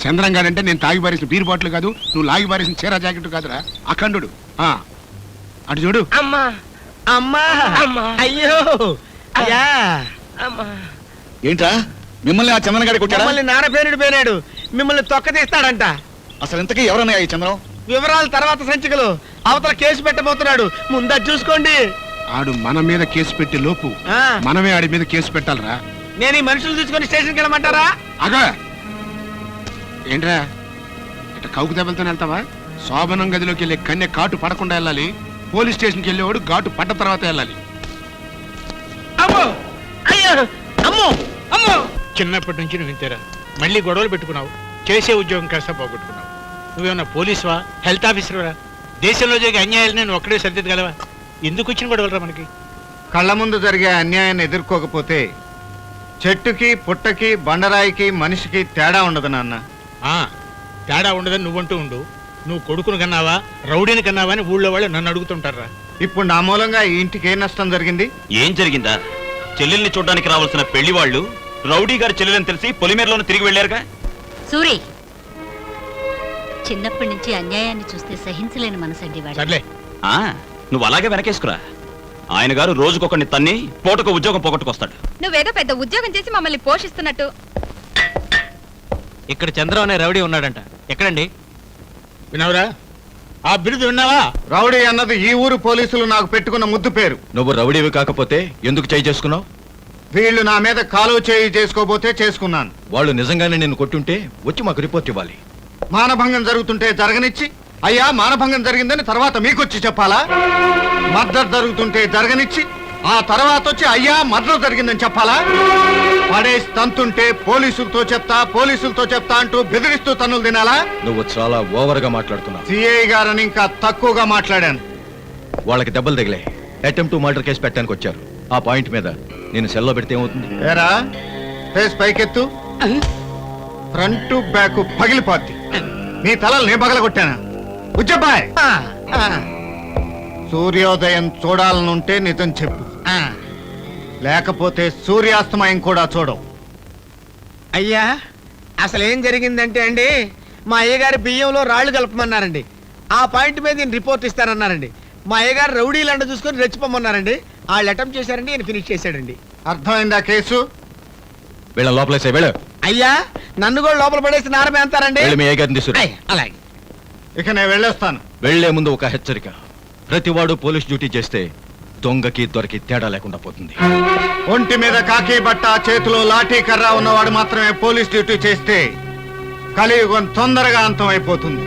Chandram guarantee నేను తాగి పారేసిన beer bottle కాదు, నువ్వు లాగి పారేసిన చీర జాకెట్ కాదురా, అఖండుడు. అటు చూడు. అమ్మా అమ్మా అమ్మా, అయ్యో అయ్యా అమ్మా. ఏంట్రా మిమ్మల్ని ఆ చంద్రం గారి కొట్టాడా? మిమ్మల్ని నాన్న పేరుడు పోయినాడు, మిమ్మల్ని తొక్క తీస్తాడంట. అసలు ఇంతకీ ఎవరన్నా ఈ చంద్రం? వివరాలు తర్వాత సంచికలు. అవతల కేసు పెట్టబోతున్నాడు, ముందా చూసుకోండి. ఆడు మన మీద కేసు పెట్టే లోపు మనమే ఆడి మీద కేసు పెట్టాలరా. నేను ఈ మనుషులు తీసుకొని స్టేషన్కి వెళ్ళమంటారా? అగా ఏంట్రా ఇట కౌకు దెబ్బలతో వెళ్తావా? శోభనం గదిలోకి వెళ్ళే కన్య కాటు పడకుండా వెళ్ళాలి, పోలీస్ స్టేషన్కి వెళ్ళేవాడు ఘాటు పడ్డ తర్వాత వెళ్ళాలి. అమ్మో అయ్యో అమ్మో అమ్మో. చిన్నప్పటి నుంచి నువ్వు ఇంతేరా, మళ్ళీ గొడవలు పెట్టుకున్నావు, చేసే ఉద్యోగం కాస్త పోగొట్టుకున్నావు. నువ్వేమన్నా పోలీసువా, హెల్త్ ఆఫీసర్వా? దేశంలో జరిగే అన్యాయాలని నువ్వు ఒక్కడే సరిదిద్దగలవా? ఎందుకు వచ్చిన గొడవలరా మనకి? కళ్ళ ముందు జరిగే అన్యాయాన్ని ఎదుర్కోకపోతే చెట్టుకి పుట్టకి బండరాయికి మనిషికి తేడా ఉండదు నాన్న. తేడా ఉండదని నువ్వంటూ ఉండు. నువ్వు కొడుకును కన్నావా, రౌడీని కన్నావా అని ఊళ్ళో వాళ్ళు నన్ను అడుగుతుంటారా. ఇప్పుడు నా మూలంగా ఈ ఇంటికి ఏ నష్టం జరిగింది? ఏం జరిగిందా? చెల్లెల్ని చూడడానికి రావాల్సిన పెళ్లి వాళ్ళు రౌడీ గారి చెల్లెలని తెలిసి పొలిమేరలోనే తిరిగి వెళ్ళారుగా. సూరి, చిన్నప్పటి నుంచి అన్యాయాన్ని చూస్తే సహించలేని మనసండి వాడు. సర్లే, నువ్వు అలాగే వెనకేసుకురా. ఆయన గారు రోజుకొకరిని తన్ని పూటకు ఉద్యోగం పోగొట్టుకొస్తాడు. నువ్వేదో పెద్ద ఉద్యోగం చేసి మమ్మల్ని పోషిస్తున్నట్టు. ఇక్కడ చంద్రం అనే రౌడీ ఉన్నాడంట. ఎక్కడండి? విన్నావురా? ఆ బిరుదు విన్నావా? రౌడీ అన్నది ఈ ఊరు పోలీసులు నాకు పెట్టుకున్న ముద్దు పేరు. నువ్వు రౌడీవి కాకపోతే ఎందుకు చేయి చేసుకున్నావు? వీళ్ళు నా మీద కాలు చేయి చేసుకోబోతే చేసుకున్నాను. వాళ్ళు నిజంగానే నిన్ను కొట్టుంటే వచ్చి మాకు రిపోర్ట్ ఇవ్వాలి. మానభంగం జరుగుతుంటే జరగనిచ్చి అయ్యా మానభంగం జరిగిందని తర్వాత మీకొచ్చి చెప్పాలా? మర్డర్ జరుగుతుంటే జరగనిచ్చి ఆ తర్వాత వచ్చి అయ్యా మర్డర్ జరిగిందని చెప్పాలా? పడేసి తంతుంటే పోలీసులతో చెప్తా అంటూ బెదిరిస్తూ తన్నులు తినాలా? నువ్వు చాలా ఓవర్ గా మాట్లాడుతున్నావు. సిఐ గారని ఇంకా తక్కువగా మాట్లాడాను. వాళ్ళకి దెబ్బలు తగిలే అటెంప్ట్ టు మర్డర్ కేసు పెట్టడానికి వచ్చారు. ఆ పాయింట్ మీద నేను సెల్లో పెడితే ఏమవుతుంది? ఏరా ఫేస్ పైకెత్తు. ఫ్రంట్ బ్యాక్ పగిలిపోద్ది. నీ తలలు నే పగలగొట్టానా? ఉజ్జబ్బాయ్, సూర్యోదయం చూడాలనుంటే నిజం చెప్పు, లేకపోతే సూర్యాస్తమయం కూడా చూడవు. అయ్యా అసలు ఏం జరిగిందంటే అండి, మా అయ్యగారి బియ్యంలో రాళ్లు కలపమన్నారండి. ఆ పాయింట్ మీద నేను రిపోర్ట్ ఇస్తానన్నారండి. మా అయ్యగారు రౌడీలండ చూసుకొని రెచ్చిపోమన్నారండి. వాళ్ళు అటెంప్ట్ చేశారండి, నేను ఫినిష్ చేశాడండి. అర్థమైందా కేసు? వీళ్ళ లోపలేసే వెళ్ళు. అయ్యా నన్ను కూడా లోపల పడేసి నారమే అంటారండి. మీ అయ్యగారిని తీసుకురా. అలాగే. ఇక నేను వెళ్ళొస్తాను. వెళ్లే ముందు ఒక హెచ్చరిక. ప్రతివాడు పోలీస్ డ్యూటీ చేస్తే దొంగకి దొరికి తేడా లేకుండా పోతుంది. ఒంటి మీద కాకి బట్ట చేతిలో లాఠీ కర్ర ఉన్నవాడు మాత్రమే పోలీస్ డ్యూటీ చేస్తే కలియుగం తొందరగా అంతం అయిపోతుంది.